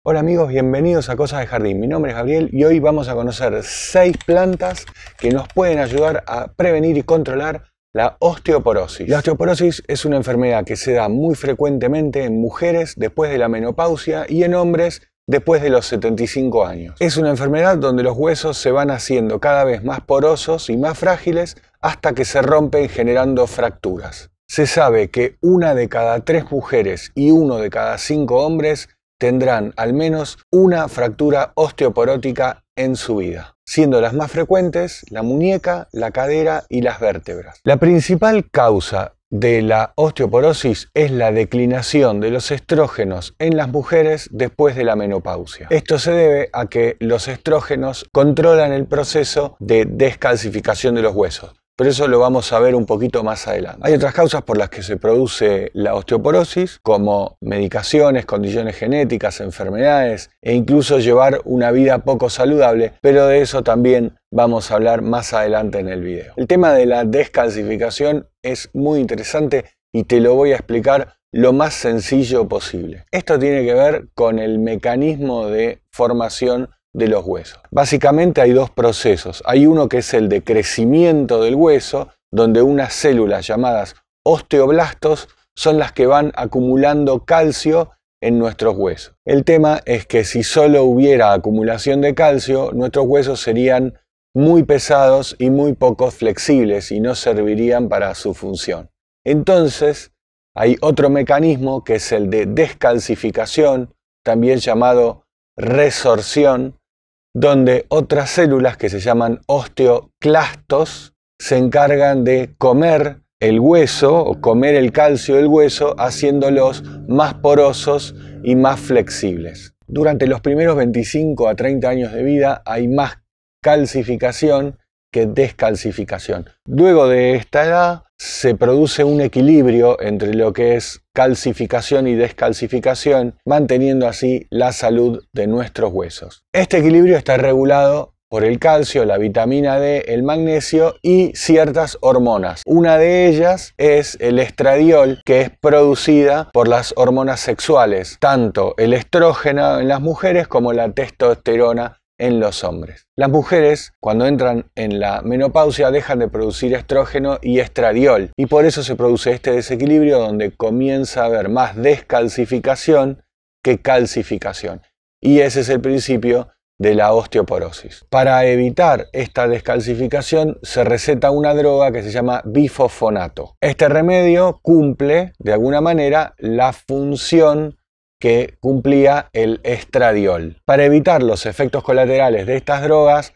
Hola amigos, bienvenidos a Cosas de Jardín. Mi nombre es Gabriel y hoy vamos a conocer 6 plantas que nos pueden ayudar a prevenir y controlar la osteoporosis. La osteoporosis es una enfermedad que se da muy frecuentemente en mujeres después de la menopausia y en hombres después de los 75 años. Es una enfermedad donde los huesos se van haciendo cada vez más porosos y más frágiles hasta que se rompen generando fracturas. Se sabe que 1 de cada 3 mujeres y 1 de cada 5 hombres tendrán al menos una fractura osteoporótica en su vida, siendo las más frecuentes la muñeca, la cadera y las vértebras. La principal causa de la osteoporosis es la declinación de los estrógenos en las mujeres después de la menopausia. Esto se debe a que los estrógenos controlan el proceso de descalcificación de los huesos. Pero eso lo vamos a ver un poquito más adelante. Hay otras causas por las que se produce la osteoporosis, como medicaciones, condiciones genéticas, enfermedades e incluso llevar una vida poco saludable, pero de eso también vamos a hablar más adelante en el video. El tema de la descalcificación es muy interesante y te lo voy a explicar lo más sencillo posible. Esto tiene que ver con el mecanismo de formación de los huesos. Básicamente hay 2 procesos. Hay uno que es el de crecimiento del hueso, donde unas células llamadas osteoblastos son las que van acumulando calcio en nuestros huesos. El tema es que si solo hubiera acumulación de calcio, nuestros huesos serían muy pesados y muy poco flexibles y no servirían para su función. Entonces, hay otro mecanismo que es el de descalcificación, también llamado resorción, donde otras células que se llaman osteoclastos se encargan de comer el hueso o comer el calcio del hueso, haciéndolos más porosos y más flexibles. Durante los primeros 25 a 30 años de vida hay más calcificación que descalcificación. Luego de esta edad se produce un equilibrio entre lo que es calcificación y descalcificación, manteniendo así la salud de nuestros huesos. Este equilibrio está regulado por el calcio, la vitamina D, el magnesio y ciertas hormonas. Una de ellas es el estradiol, que es producida por las hormonas sexuales, tanto el estrógeno en las mujeres como la testosterona en los hombres. Las mujeres, cuando entran en la menopausia, dejan de producir estrógeno y estradiol, y por eso se produce este desequilibrio donde comienza a haber más descalcificación que calcificación. Y ese es el principio de la osteoporosis. Para evitar esta descalcificación se receta una droga que se llama bifosfonato. Este remedio cumple, de alguna manera, la función que cumplía el estradiol. Para evitar los efectos colaterales de estas drogas,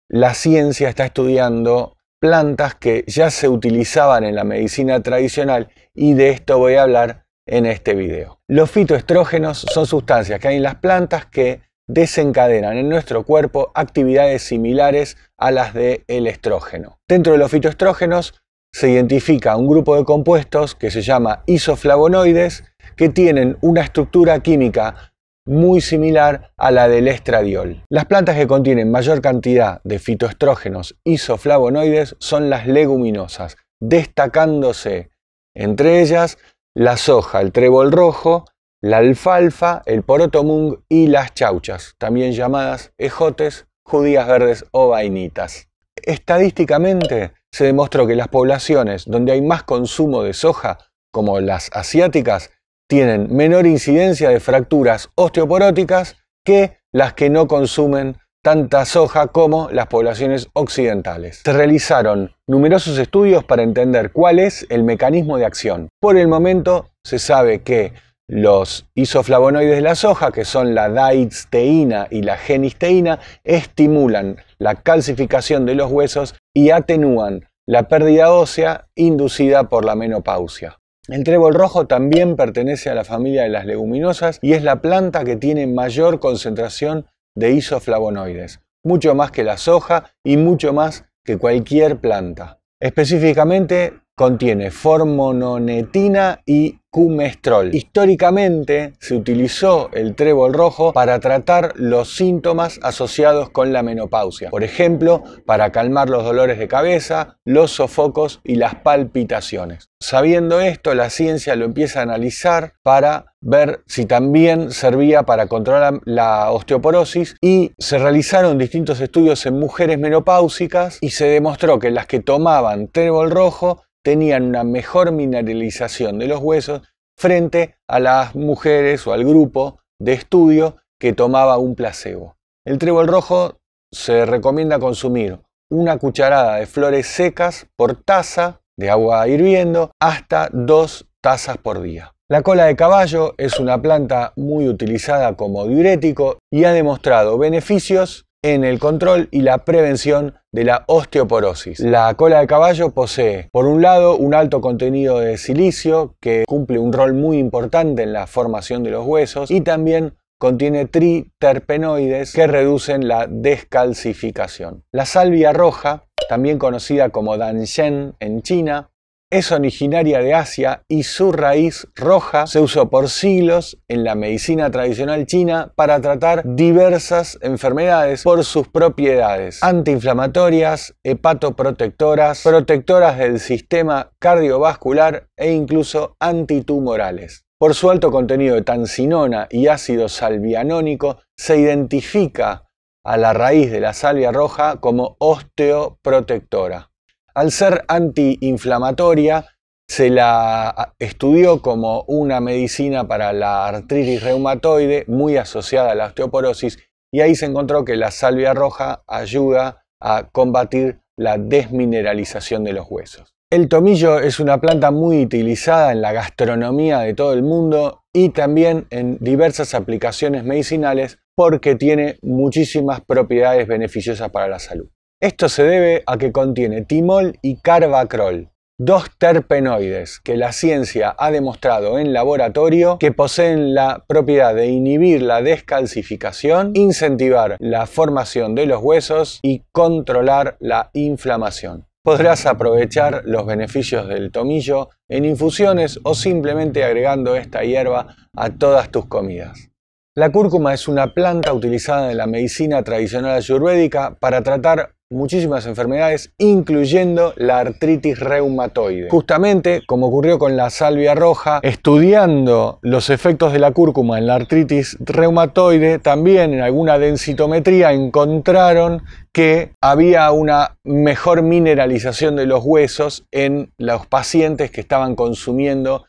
la ciencia está estudiando plantas que ya se utilizaban en la medicina tradicional y de esto voy a hablar en este video. Los fitoestrógenos son sustancias que hay en las plantas que desencadenan en nuestro cuerpo actividades similares a las del estrógeno. Dentro de los fitoestrógenos se identifica un grupo de compuestos que se llama isoflavonoides, que tienen una estructura química muy similar a la del estradiol. Las plantas que contienen mayor cantidad de fitoestrógenos isoflavonoides son las leguminosas, destacándose entre ellas la soja, el trébol rojo, la alfalfa, el poroto mung y las chauchas, también llamadas ejotes, judías verdes o vainitas. Estadísticamente se demostró que las poblaciones donde hay más consumo de soja, como las asiáticas, tienen menor incidencia de fracturas osteoporóticas que las que no consumen tanta soja como las poblaciones occidentales. Se realizaron numerosos estudios para entender cuál es el mecanismo de acción. Por el momento se sabe que los isoflavonoides de la soja, que son la daidsteína y la genisteína, estimulan la calcificación de los huesos y atenúan la pérdida ósea inducida por la menopausia. El trébol rojo también pertenece a la familia de las leguminosas y es la planta que tiene mayor concentración de isoflavonoides, mucho más que la soja y mucho más que cualquier planta. Específicamente contiene formononetina y cumestrol. Históricamente se utilizó el trébol rojo para tratar los síntomas asociados con la menopausia. Por ejemplo, para calmar los dolores de cabeza, los sofocos y las palpitaciones. Sabiendo esto, la ciencia lo empieza a analizar para ver si también servía para controlar la osteoporosis, y se realizaron distintos estudios en mujeres menopáusicas y se demostró que las que tomaban trébol rojo tenían una mejor mineralización de los huesos frente a las mujeres o al grupo de estudio que tomaba un placebo. El trébol rojo se recomienda consumir una cucharada de flores secas por taza de agua hirviendo hasta 2 tazas por día. La cola de caballo es una planta muy utilizada como diurético y ha demostrado beneficios en el control y la prevención de la osteoporosis. La cola de caballo posee, por un lado, un alto contenido de silicio que cumple un rol muy importante en la formación de los huesos, y también contiene triterpenoides que reducen la descalcificación. La salvia roja, también conocida como danshen en China, es originaria de Asia y su raíz roja se usó por siglos en la medicina tradicional china para tratar diversas enfermedades por sus propiedades antiinflamatorias, hepatoprotectoras, protectoras del sistema cardiovascular e incluso antitumorales. Por su alto contenido de tansinona y ácido salvianónico, se identifica a la raíz de la salvia roja como osteoprotectora. Al ser antiinflamatoria, se la estudió como una medicina para la artritis reumatoide muy asociada a la osteoporosis, y ahí se encontró que la salvia roja ayuda a combatir la desmineralización de los huesos. El tomillo es una planta muy utilizada en la gastronomía de todo el mundo y también en diversas aplicaciones medicinales porque tiene muchísimas propiedades beneficiosas para la salud. Esto se debe a que contiene timol y carbacrol, 2 terpenoides que la ciencia ha demostrado en laboratorio que poseen la propiedad de inhibir la descalcificación, incentivar la formación de los huesos y controlar la inflamación. Podrás aprovechar los beneficios del tomillo en infusiones o simplemente agregando esta hierba a todas tus comidas. La cúrcuma es una planta utilizada en la medicina tradicional ayurvédica para tratar muchísimas enfermedades, incluyendo la artritis reumatoide. Justamente, como ocurrió con la salvia roja, estudiando los efectos de la cúrcuma en la artritis reumatoide, también en alguna densitometría encontraron que había una mejor mineralización de los huesos en los pacientes que estaban consumiendo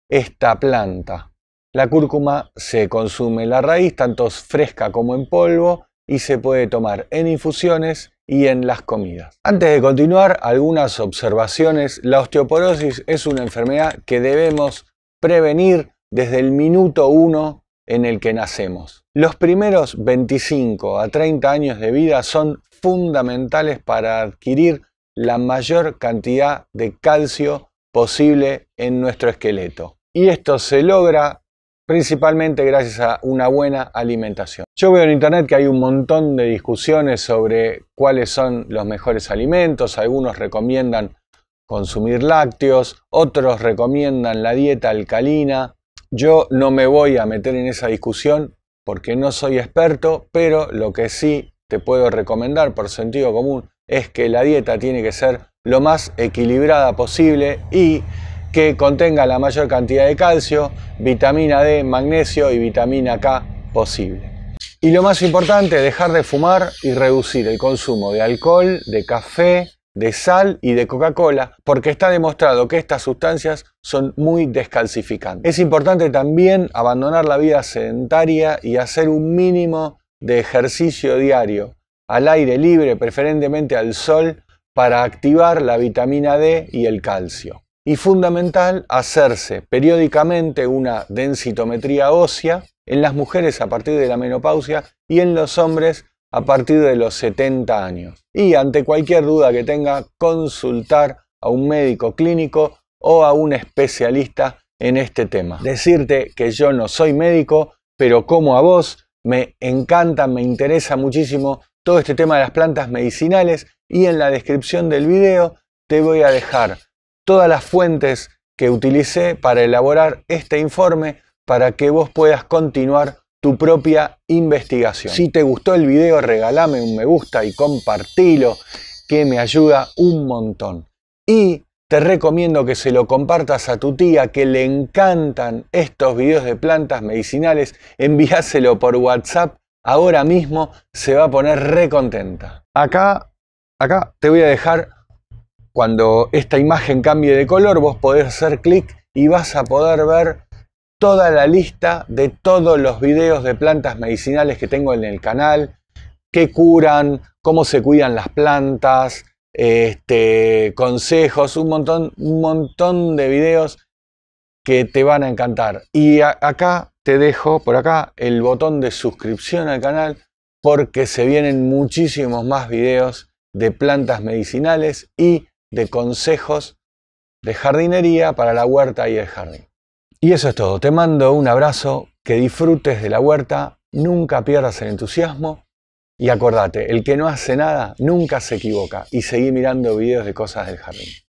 esta planta. La cúrcuma se consume la raíz, tanto fresca como en polvo, y se puede tomar en infusiones y en las comidas. Antes de continuar, algunas observaciones. La osteoporosis es una enfermedad que debemos prevenir desde el minuto 1 en el que nacemos. Los primeros 25 a 30 años de vida son fundamentales para adquirir la mayor cantidad de calcio posible en nuestro esqueleto. Y esto se logra principalmente gracias a una buena alimentación. Yo veo en internet que hay un montón de discusiones sobre cuáles son los mejores alimentos. Algunos recomiendan consumir lácteos, otros recomiendan la dieta alcalina. Yo no me voy a meter en esa discusión porque no soy experto, pero lo que sí te puedo recomendar por sentido común es que la dieta tiene que ser lo más equilibrada posible y que contenga la mayor cantidad de calcio, vitamina D, magnesio y vitamina K posible. Y lo más importante, dejar de fumar y reducir el consumo de alcohol, de café, de sal y de Coca-Cola, porque está demostrado que estas sustancias son muy descalcificantes. Es importante también abandonar la vida sedentaria y hacer un mínimo de ejercicio diario, al aire libre, preferentemente al sol, para activar la vitamina D y el calcio. Y fundamental, hacerse periódicamente una densitometría ósea en las mujeres a partir de la menopausia y en los hombres a partir de los 70 años. Y ante cualquier duda que tenga, consultar a un médico clínico o a un especialista en este tema. Decirte que yo no soy médico, pero como a vos, me encanta, me interesa muchísimo todo este tema de las plantas medicinales, y en la descripción del video te voy a dejar todas las fuentes que utilicé para elaborar este informe para que vos puedas continuar tu propia investigación. Si te gustó el video, regálame un me gusta y compartilo, que me ayuda un montón. Y te recomiendo que se lo compartas a tu tía, que le encantan estos videos de plantas medicinales. Envíaselo por WhatsApp ahora mismo, se va a poner re contenta. Acá te voy a dejar, cuando esta imagen cambie de color, vos podés hacer clic y vas a poder ver toda la lista de todos los videos de plantas medicinales que tengo en el canal, qué curan, cómo se cuidan las plantas, consejos, un montón de videos que te van a encantar. Y acá te dejo por acá el botón de suscripción al canal, porque se vienen muchísimos más videos de plantas medicinales y de consejos de jardinería para la huerta y el jardín. Y eso es todo. Te mando un abrazo, que disfrutes de la huerta, nunca pierdas el entusiasmo. Y acordate, el que no hace nada nunca se equivoca, y seguí mirando videos de cosas del jardín.